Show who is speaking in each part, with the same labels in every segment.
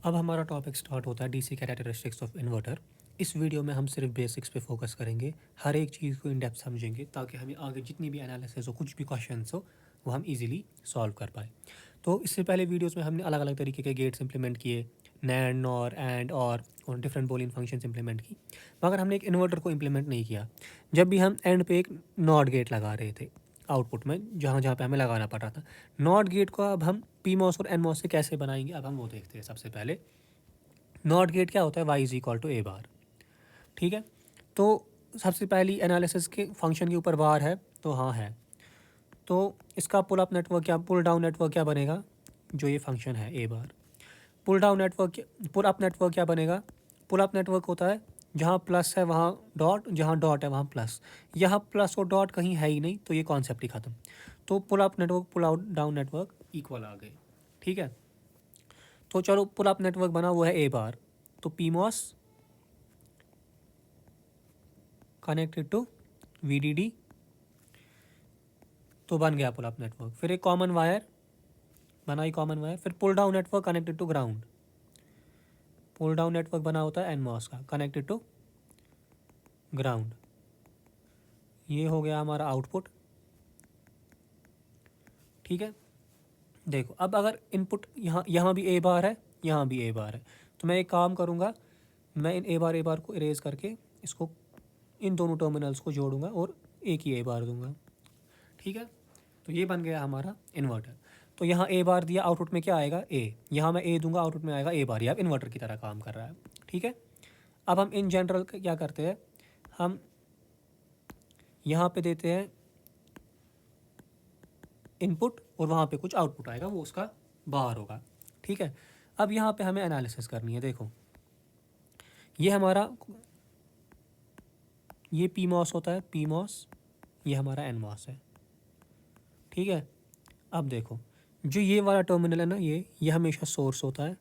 Speaker 1: अब हमारा topic start होता है डीसी कैरेक्टरिस्टिक्स ऑफ इन्वर्टर। इस वीडियो में हम सिर्फ बेसिक्स पे फोकस करेंगे, हर एक चीज़ को इन डेप्थ समझेंगे ताकि हमें आगे जितनी भी एनालिसिस हो, कुछ भी क्वेश्चंस हो, वो हम इजीली सॉल्व कर पाए। तो इससे पहले वीडियोस में हमने अलग अलग तरीके के गेट्स इंप्लीमेंट किए, नैंड, नॉर, एंड और डिफरेंट बोलियन फंक्शंस इंप्लीमेंट की, मगर हमने एक इन्वर्टर को इंप्लीमेंट नहीं किया। जब भी हम एंड पे एक नॉट गेट लगा रहे थे आउटपुट में, जहाँ जहाँ पे हमें लगाना पड़ रहा था, नॉट गेट को अब हम पी मॉस और एन मॉस से कैसे बनाएंगे, अब हम वो देखते हैं। सबसे पहले नॉट गेट क्या होता है, वाई इज इक्वल टू ए बार। ठीक है, तो सबसे पहली एनालिसिस के फंक्शन के ऊपर बार है, तो हाँ है, तो इसका पुल अप नेटवर्क क्या, पुल डाउन नेटवर्क क्या बनेगा, जो ये फंक्शन है ए bar. Pull down network, pull up network क्या बनेगा, पुल अप नेटवर्क होता है जहाँ प्लस है वहाँ डॉट, जहाँ डॉट है वहाँ प्लस। यहाँ प्लस और डॉट कहीं है ही नहीं, तो ये कॉन्सेप्ट ही खत्म। तो pull up network, pull out down network equal आ गए। ठीक है, तो चलो पुल अप नेटवर्क बना, वो है ए बार, तो P MOS connected to VDD, तो बन गया पुल अप नेटवर्क। फिर एक कॉमन वायर बना, ही कॉमन वायर। फिर pull down network connected to ground, pull down network बना होता है एनमॉस का, कनेक्टेड टू ग्राउंड। ये हो गया हमारा आउटपुट। ठीक है, देखो अब अगर इनपुट यहाँ यहाँ भी ए बार है, यहाँ भी ए बार है, तो मैं एक काम करूँगा, मैं इन ए बार को इरेज करके इसको, इन दोनों टर्मिनल्स को जोड़ूंगा और एक ही ए बार दूंगा। ठीक है, तो ये बन गया हमारा इन्वर्टर। तो यहाँ ए बार दिया, आउटपुट में क्या आएगा, ए। यहाँ मैं ए दूंगा, आउटपुट में आएगा ए बार। ये अब इन्वर्टर की तरह काम कर रहा है। ठीक है, अब हम इन जनरल क्या करते हैं, हम यहाँ पे देते हैं इनपुट और वहाँ पे कुछ आउटपुट आएगा, वो उसका बाहर होगा। ठीक है, अब यहाँ पे हमें एनालिसिस करनी है। देखो ये हमारा, ये पी मॉस होता है, पी मॉस, ये हमारा एन मॉस है। ठीक है, अब देखो जो ये वाला टर्मिनल है ना, ये हमेशा सोर्स होता है,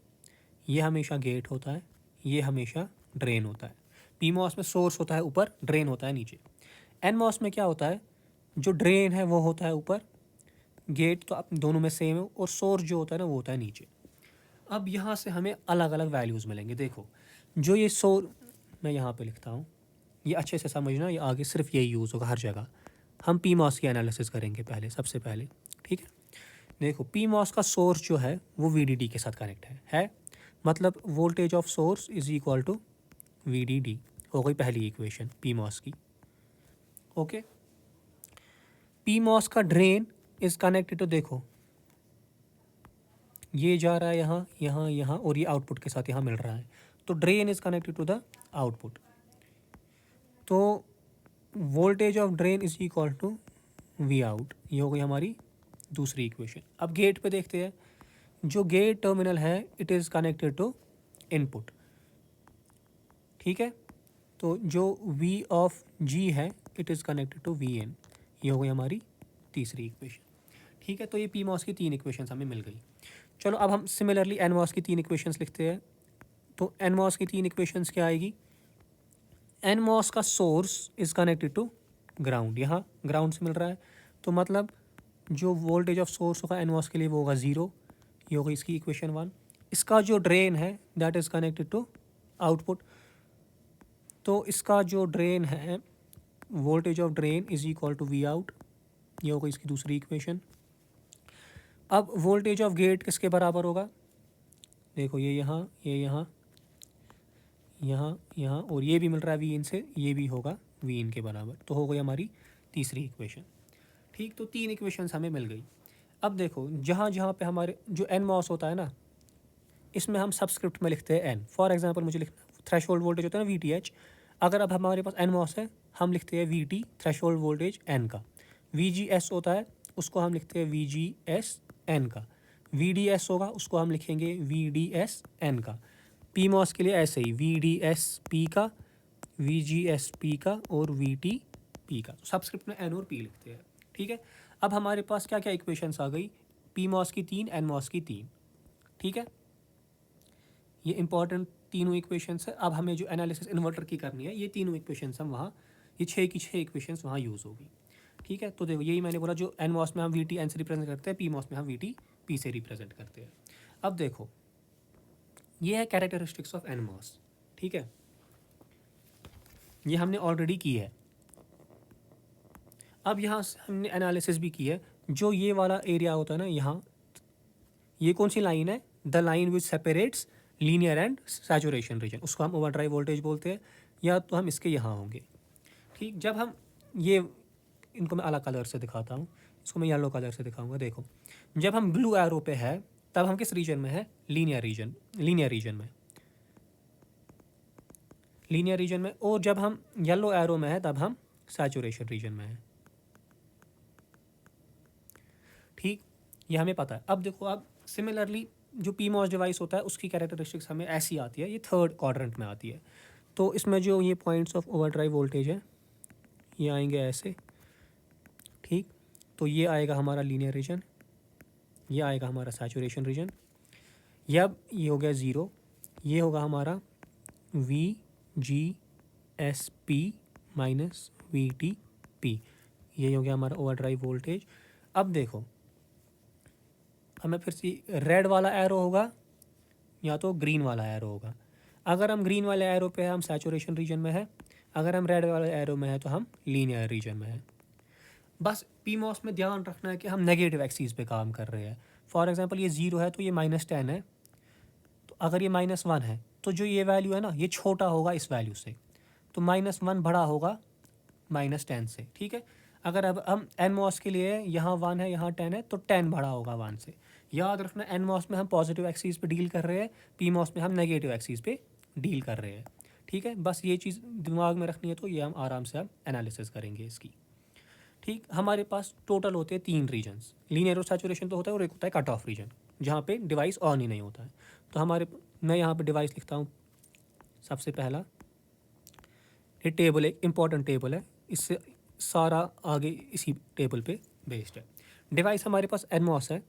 Speaker 1: ये हमेशा गेट होता है, ये हमेशा ड्रेन होता है। पी मॉस में सोर्स होता है ऊपर, ड्रेन होता है नीचे। एन मॉस में क्या होता है, जो ड्रेन है वो होता है ऊपर, गेट तो अब दोनों में सेम है, और सोर्स जो होता है ना वो होता है नीचे। अब यहाँ से हमें अलग अलग वैल्यूज़ मिलेंगे। देखो जो ये मैं यहाँ पे लिखता हूँ, ये अच्छे से समझना, ये आगे सिर्फ यही यूज़ होगा हर जगह। हम पी मॉस की एनालिसिस करेंगे पहले, सबसे पहले। ठीक है, देखो पी मॉस का सोर्स जो है वो वीडीडी के साथ कनेक्ट है, मतलब voltage of source is equal to VDD. हो गई पहली इक्वेशन पी मॉस की। ओके, पी मॉस का ड्रेन इज कनेक्टेड टू, देखो ये जा रहा है यहाँ यहाँ यहाँ, और ये आउटपुट के साथ यहाँ मिल रहा है, तो drain is connected to the output. तो voltage of drain is equal to V out. ये हो गई हमारी दूसरी इक्वेशन। अब गेट पे देखते हैं, जो गेट टर्मिनल है it is connected to input. ठीक है, तो जो V ऑफ G है it is connected to V N. ये हो गई हमारी तीसरी इक्वेशन। ठीक है, तो ये पी मॉस की तीन इक्वेशंस हमें मिल गई। चलो अब हम सिमिलरली एन मॉस की तीन इक्वेशंस लिखते हैं। तो एन मॉस की तीन इक्वेशंस क्या आएगी, एन मॉस का source is connected to ground, यहाँ ग्राउंड से मिल रहा है, तो मतलब जो वोल्टेज ऑफ सोर्स होगा एन मॉस के लिए वो होगा ज़ीरो। ये होगी इसकी इक्वेशन वन। इसका जो ड्रेन है that is connected to output, तो इसका जो ड्रेन है, voltage of drain is equal to V out. ये होगा इसकी दूसरी इक्वेशन। अब वोल्टेज ऑफ गेट किसके बराबर होगा, देखो ये यहाँ, ये यहाँ, यहाँ यहाँ, और ये भी मिल रहा है वी इन से, ये भी होगा वी इन के बराबर, तो हो गई हमारी तीसरी इक्वेशन। ठीक, तो तीन इक्वेशंस हमें मिल गई। अब देखो जहाँ जहाँ पे हमारे जो एन मॉस होता है ना, इसमें हम सबस्क्रिप्ट में लिखते हैं एन। फॉर एग्जांपल मुझे लिखना थ्रेश होल्ड वोल्टेज होता है ना वी टी एच, अगर अब हमारे पास एन मॉस है हम लिखते हैं V T threshold voltage N का। वी जी एस होता है उसको हम लिखते हैं वी जी एस एन का। वी डी एस होगा उसको हम लिखेंगे वी डी एस एन का। पी मॉस के लिए ऐसे ही वी डी एस पी का, वी जी एस पी का और वी टी पी का। तो सबस्क्रिप्ट में एन और पी लिखते हैं। ठीक है, अब हमारे पास क्या क्या इक्वेशंस आ गई, पी मॉस की तीन, एन मॉस की तीन। ठीक है, ये इंपॉर्टेंट तीनों इक्वेशंस है। अब हमें जो एनालिसिस इन्वर्टर की करनी है, ये तीनों इक्वेशंस हम वहाँ, ये छः की छः इक्वेशंस वहाँ यूज़ होगी। ठीक है, तो देखो यही मैंने बोला, जो एन मॉस में हम वी टी एन से रिप्रेजेंट करते हैं, पी मॉस में हम वी टी पी से रिप्रेजेंट करते हैं। अब देखो ये है कैरेक्टरिस्टिक्स ऑफ एनमॉस, ठीक है, ये हमने ऑलरेडी की है। अब यहाँ से हमने एनालिसिस भी की है। जो ये वाला एरिया होता है ना यहाँ, ये कौन सी लाइन है? The line which separates linear and saturation region, उसको हम ओवरड्राइव वोल्टेज बोलते हैं, या तो हम इसके यहाँ होंगे। ठीक, जब हम ये, इनको मैं अलग कलर से दिखाता हूँ, इसको मैं येलो कलर से दिखाऊंगा। देखो, जब हम ब्लू एरो पे है तब हम किस रीजन में है? लीनियर रीजन, लीनियर रीजन में, लीनियर रीजन में। और जब हम येलो एरो में है तब हम सैचुरेशन रीजन में है। ठीक, ये हमें पता है। अब देखो, अब सिमिलरली जो पीमॉस डिवाइस होता है उसकी कैरेक्टरिस्टिक्स हमें ऐसी आती है, ये थर्ड क्वाड्रेंट में आती है। तो इसमें जो ये पॉइंट्स ऑफ ओवरड्राइव वोल्टेज है ये आएंगे ऐसे। ठीक, तो ये आएगा हमारा लीनियर रीजन, ये आएगा हमारा सैचुरेशन रीजन। ये अब ये हो गया ज़ीरो, ये होगा हमारा VGSP माइनस VTP, ये हो गया हमारा ओवरड्राइव वोल्टेज। अब देखो, हमें फिर से रेड वाला एरो होगा या तो ग्रीन वाला एरो होगा। अगर हम ग्रीन वाले एरो पे है हम सैचुरेशन रीजन में है, अगर हम रेड वाले एरो में है तो हम लीनियर रीजन में है। बस पीमॉस में ध्यान रखना है कि हम नेगेटिव एक्सीस पे काम कर रहे हैं। फॉर एग्जांपल ये 0 है तो ये -10 है, तो अगर ये -1 है तो जो ये वैल्यू है ना ये छोटा होगा इस वैल्यू से, तो -1 बड़ा होगा -10 से। ठीक है, अगर अब हम एनमॉस के लिए यहाँ 1 है यहाँ 10 है तो 10 बड़ा होगा 1 से। याद रखना, एनमॉस में हम पॉजिटिव एक्सीस पे डील कर रहे हैं, पीमॉस में हम नेगेटिव एक्सीस पे डील कर रहे हैं। ठीक है, बस ये चीज़ दिमाग में रखनी है, तो ये हम आराम से अब एनालिसिस करेंगे इसकी। ठीक, हमारे पास टोटल होते हैं 3 रीजन्स, लीनियर और सैचुरेशन तो होता है, और एक होता है कट ऑफ रीजन जहाँ पे डिवाइस ऑन ही नहीं होता है। तो हमारे, मैं यहाँ पे डिवाइस लिखता हूँ। सबसे पहला, ये टेबल एक इम्पॉर्टेंट टेबल है, इससे सारा आगे इसी टेबल पे बेस्ड है। डिवाइस हमारे पास एनमॉस है,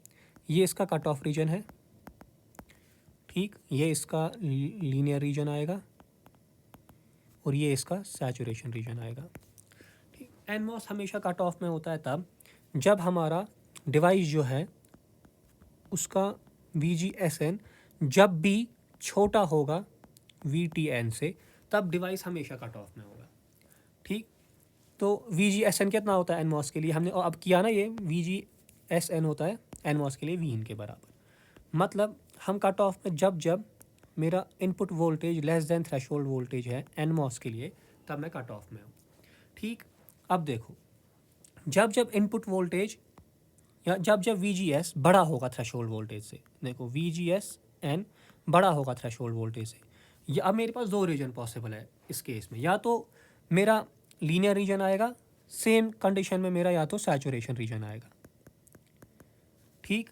Speaker 1: ये इसका कट ऑफ रीजन है। ठीक, ये इसका लीनियर रीजन आएगा और ये इसका सैचुरेशन रीजन आएगा। ठीक, एनमॉस हमेशा कट ऑफ में होता है तब जब हमारा डिवाइस जो है उसका VGSN जब भी छोटा होगा VTN से, तब डिवाइस हमेशा कट ऑफ में होगा। ठीक, तो VGSN कितना होता है एनमॉस के लिए? हमने अब किया ना, ये VGSN होता है एनमॉस के लिए Vin के बराबर। मतलब हम कट ऑफ में जब मेरा input voltage less than threshold voltage है एनमॉस के लिए, तब मैं कट ऑफ में हूँ। ठीक, अब देखो, जब इनपुट वोल्टेज या जब VGS बड़ा होगा थ्रेशोल्ड वोल्टेज से, देखो VGSN बड़ा होगा थ्रेशोल्ड वोल्टेज से, या अब मेरे पास 2 रीजन पॉसिबल है इस केस में, या तो मेरा लीनियर रीजन आएगा, सेम कंडीशन में मेरा या तो सैचुरेशन रीजन आएगा। ठीक,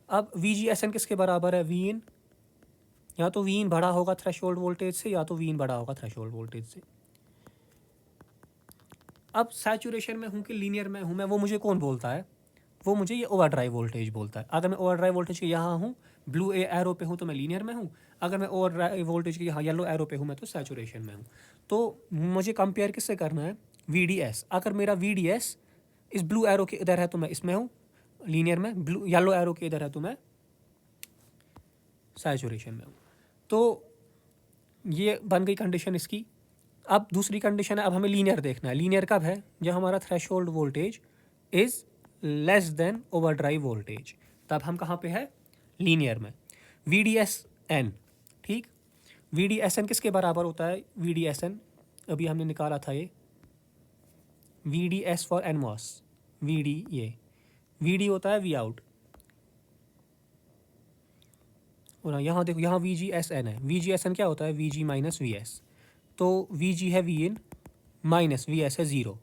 Speaker 1: अब VGSN किसके बराबर है? Vin, या तो Vin बड़ा होगा थ्रेशोल्ड वोल्टेज से या तो Vin बड़ा होगा थ्रेशोल्ड वोल्टेज से। अब सैचुरेशन में हूँ कि लीनियर में हूँ मैं, वो मुझे कौन बोलता है? वो मुझे ये ओवरड्राइव वोल्टेज बोलता है। अगर मैं ओवरड्राइव वोल्टेज के यहाँ हूँ, ब्लू एरो पे हूँ, तो मैं लीनियर में हूँ। अगर मैं ओवरड्राइव वोल्टेज के यहाँ येलो एरो पे हूँ, मैं तो सैचुरेशन में हूँ। तो मुझे कंपेयर किससे करना है? VDS। अगर मेरा VDS इस ब्लू एरो के इधर है तो मैं इसमें हूँ लीनियर में, ब्लू येलो एरो के इधर है तो मैं सैचुरेशन में हूँ। तो ये बन गई कंडीशन इसकी। अब दूसरी कंडीशन है, अब हमें लीनियर देखना है। लीनियर कब है? जब हमारा threshold voltage is less then overdrive voltage, तब हम कहाँ पे है? लीनियर में। VDSN, ठीक, VDSN किसके बराबर होता है? VDSN अभी हमने निकाला था, ये VDS फॉर एनमॉस, VD, ये VD होता है V आउट, और यहाँ देखो यहाँ VGSN है। VGSN क्या होता है? VG minus VS। तो VG है Vin माइनस VS है 0,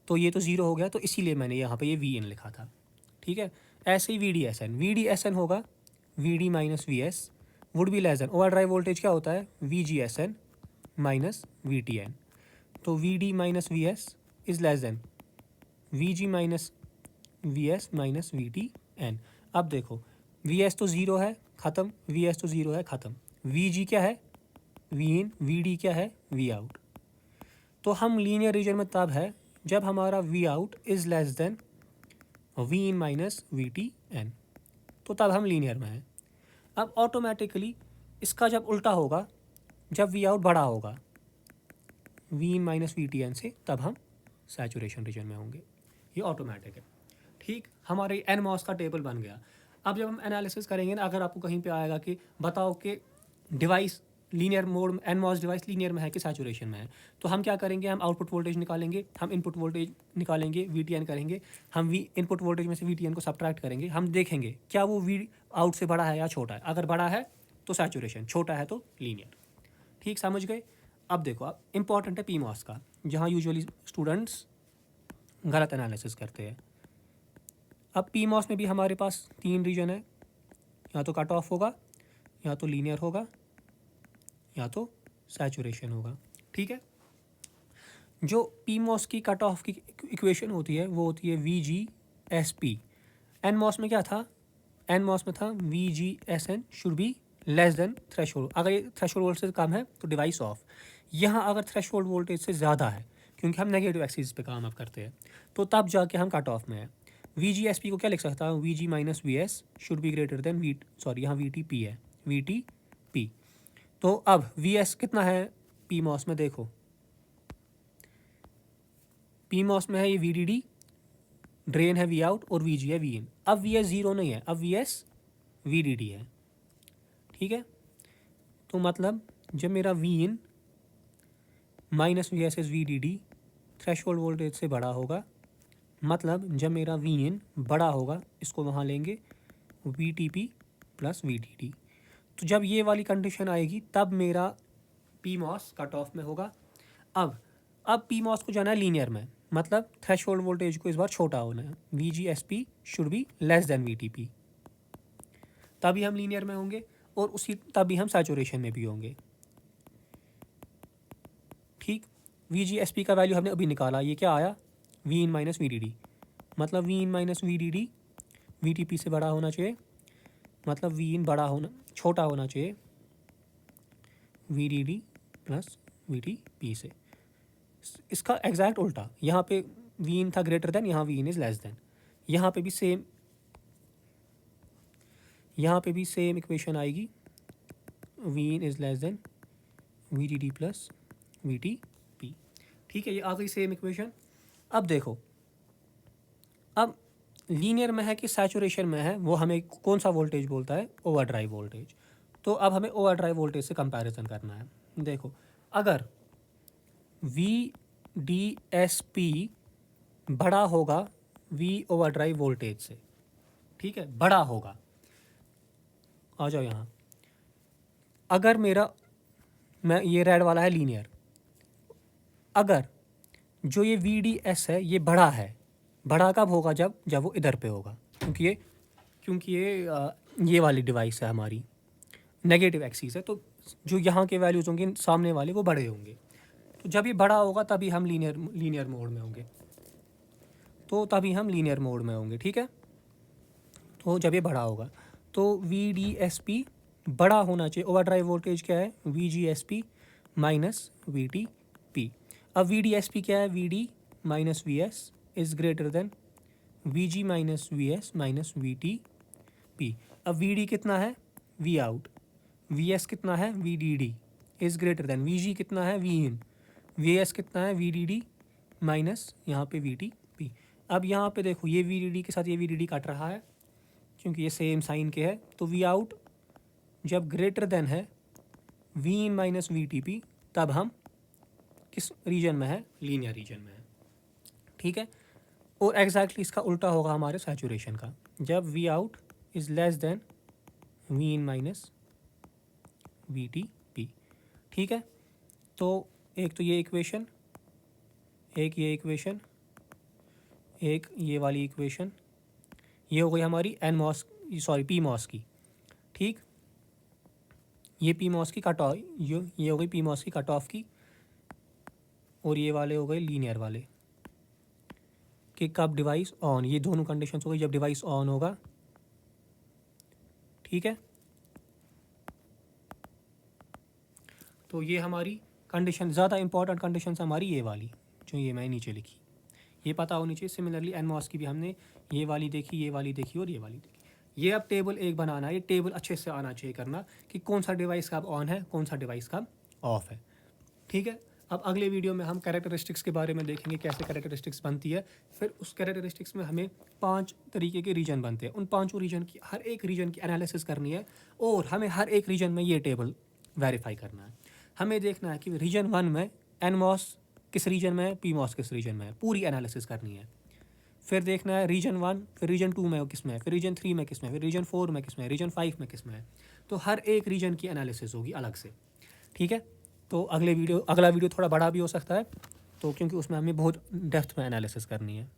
Speaker 1: तो ये तो 0 हो गया, तो इसीलिए मैंने यहाँ पे ये Vin लिखा था। ठीक है, ऐसे ही VDSN होगा VD minus VS would be less then, overdrive voltage क्या होता है? VGSN minus VTN। तो VD minus VS is less then VG minus VS minus VTN। अब देखो, VS तो 0 है, ख़त्म, VS तो 0 है, ख़त्म। VG क्या है? Vin, VD क्या है? V out. तो हम लीनियर रीजन में तब है जब हमारा V out is less then Vin minus VTN, तो तब हम लीनियर में हैं। अब ऑटोमेटिकली इसका जब उल्टा होगा, जब वी आउट बड़ा होगा V in minus V T N से, तब हम सैचुरेशन रीजन में होंगे। ये ऑटोमेटिक है। ठीक, हमारे एन मॉस का टेबल बन गया। अब जब हम एनालिसिस करेंगे ना, अगर आपको कहीं पे आएगा कि बताओ कि device linear mode, N MOS device linear में है कि सैचुरेशन में है, तो हम क्या करेंगे, हम आउटपुट वोल्टेज निकालेंगे, हम इनपुट वोल्टेज निकालेंगे, वी टी एन करेंगे, हम वी इनपुट वोल्टेज में से वी टी एन को सब्ट्रैक्ट करेंगे, हम देखेंगे क्या वो वी आउट से बड़ा है या छोटा है। अगर बड़ा है तो सैचुरेशन, छोटा है तो लीनियर। ठीक, समझ गए। अब देखो, अब इंपॉर्टेंट है पी मॉस का, जहाँ यूजुअली स्टूडेंट्स गलत एनालिसिस करते हैं। अब पी मॉस में भी हमारे पास 3 रीजन है, या तो कट ऑफ होगा, या तो लीनियर होगा, या तो सैचुरेशन होगा। ठीक है, जो पी मॉस की कट ऑफ की इक्वेशन होती है वो होती है V G S P. N MOS में क्या था, एन मॉस में था V G S N should be less than threshold. अगर ये थ्रेशोल्ड वोल्टेज से कम है तो डिवाइस ऑफ। यहाँ अगर थ्रेशोल्ड वोल्टेज से ज़्यादा है, क्योंकि हम नेगेटिव एक्सिस पे काम अब करते हैं, तो तब जाके हम कट ऑफ में है। वी जी एस पी को क्या लिख सकता हूँ, V G minus V S should be greater than V, sorry यहाँ वी टी पी है, वी टी पी। तो अब वी एस कितना है पी मॉस में, देखो पी मॉस में है ये वी डी डी, ड्रेन है वी आउट, और वी जी है वी इन। अब वी एस ज़ीरो नहीं है, अब V S V D D है। ठीक है, तो मतलब जब मेरा V in minus V S S V D D threshold voltage से बड़ा होगा, मतलब जब मेरा वी इन बड़ा होगा, इसको वहाँ लेंगे V T P plus V D D. तो जब ये वाली कंडीशन आएगी तब मेरा पी मॉस कट ऑफ में होगा। अब पी मॉस को जाना है लीनियर में, मतलब थ्रेशोल्ड वोल्टेज को इस बार छोटा होना है, V G S P should be less than we T P, तभी हम लीनियर में होंगे, और उसी तभी हम सैचुरेशन में भी होंगे। ठीक, वी जी एस पी का वैल्यू हमने अभी निकाला, ये क्या आया, V in minus V D D, मतलब V in minus V D D V T P से बड़ा होना चाहिए, मतलब वी इन बड़ा होना, छोटा होना चाहिए V D D plus V T P से। इसका एग्जैक्ट उल्टा, यहाँ पे वी इन था ग्रेटर देन, यहाँ V in is less than. यहाँ पे भी सेम इक्वेशन आएगी, V in is less than V D D plus V T P. ठीक है, ये आ गई सेम इक्वेशन। अब देखो, अब लीनियर में है कि सैचुरेशन में है, वो हमें कौन सा वोल्टेज बोलता है, ओवर ड्राइव वोल्टेज। तो अब हमें ओवर ड्राइव वोल्टेज से कंपैरिजन करना है। देखो, अगर वी डी एस पी बड़ा होगा वी ओवर ड्राइव वोल्टेज से, ठीक है, बड़ा होगा, आ जाओ यहाँ, अगर मैं ये रेड वाला है लीनियर, अगर जो ये वी डी एस है ये बड़ा है, बड़ा कब होगा, जब वो इधर पे होगा, क्योंकि ये वाली डिवाइस है हमारी, नेगेटिव एक्सिस है, तो जो यहाँ के वैल्यूज़ होंगे सामने वाले वो बड़े होंगे। तो जब ये बड़ा होगा तभी हम लीनियर मोड में होंगे, ठीक है। तो जब ये बड़ा होगा तो वी डी एस पी बड़ा होना चाहिए। ओवर ड्राइव वोल्टेज क्या है, V G S P minus V T P. अब वी डी एस पी क्या है, V D minus V S is greater than V G minus V S minus V T P. अब V D कितना है, V out, V S कितना है, V D D is greater than V G कितना है, V in, we S कितना है, V D D minus यहाँ पे वी टी पी। अब यहाँ पे देखो, ये वी डी डी के साथ ये वी डी डी कट रहा है क्योंकि ये सेम साइन के है, तो वी आउट जब ग्रेटर देन है V in minus V T P, तब हम किस रीजन में है, लीनियर रीजन में है। ठीक है, और एग्जैक्टली इसका उल्टा होगा हमारे सैचुरेशन का, जब V out is less than V in minus V T P. ठीक है, तो एक तो ये इक्वेशन, एक ये इक्वेशन, एक ये वाली इक्वेशन, ये हो गई हमारी पी मॉस की। ठीक, ये पी मॉस की कट ऑफ, ये हो गई पी मॉस की कट ऑफ की, और ये वाले हो गए लीनियर वाले कि कब डिवाइस ऑन, ये दोनों कंडीशंस हो गई जब डिवाइस ऑन होगा। ठीक है, तो ये हमारी कंडीशन, ज़्यादा इंपॉर्टेंट कंडीशन हमारी ये वाली जो ये मैं नीचे लिखी, ये पता होनी चाहिए। सिमिलरली एन मॉस की भी हमने ये वाली देखी, ये वाली देखी और ये वाली देखी। ये अब टेबल एक बनाना है, ये टेबल अच्छे से आना चाहिए करना कि कौन सा डिवाइस कब ऑन है, कौन सा डिवाइस कब ऑफ है। ठीक है, अब अगले वीडियो में हम कैरेक्टरिस्टिक्स के बारे में देखेंगे कैसे कैरेक्टरिस्टिक्स बनती है। फिर उस कैरेक्टरिस्टिक्स में हमें 5 तरीके के रीजन बनते हैं, उन 5 रीजन की हर एक रीजन की एनालिसिस करनी है और हमें हर एक रीजन में ये टेबल वेरीफाई करना है। हमें देखना है कि रीजन 1 में एनमॉस किस रीजन में है, पीमॉस किस रीजन में है, पूरी एनालिसिस करनी है। फिर देखना है रीजन 1, फिर रीजन 2 में किस में है, फिर रीजन 3 में किस में है, फिर रीजन 4 में किस में है, रीजन 5 में किस में है। तो हर एक रीजन की एनालिसिस होगी अलग से। ठीक है, तो अगला वीडियो थोड़ा बड़ा भी हो सकता है, तो क्योंकि उसमें हमें बहुत डेप्थ में एनालिसिस करनी है।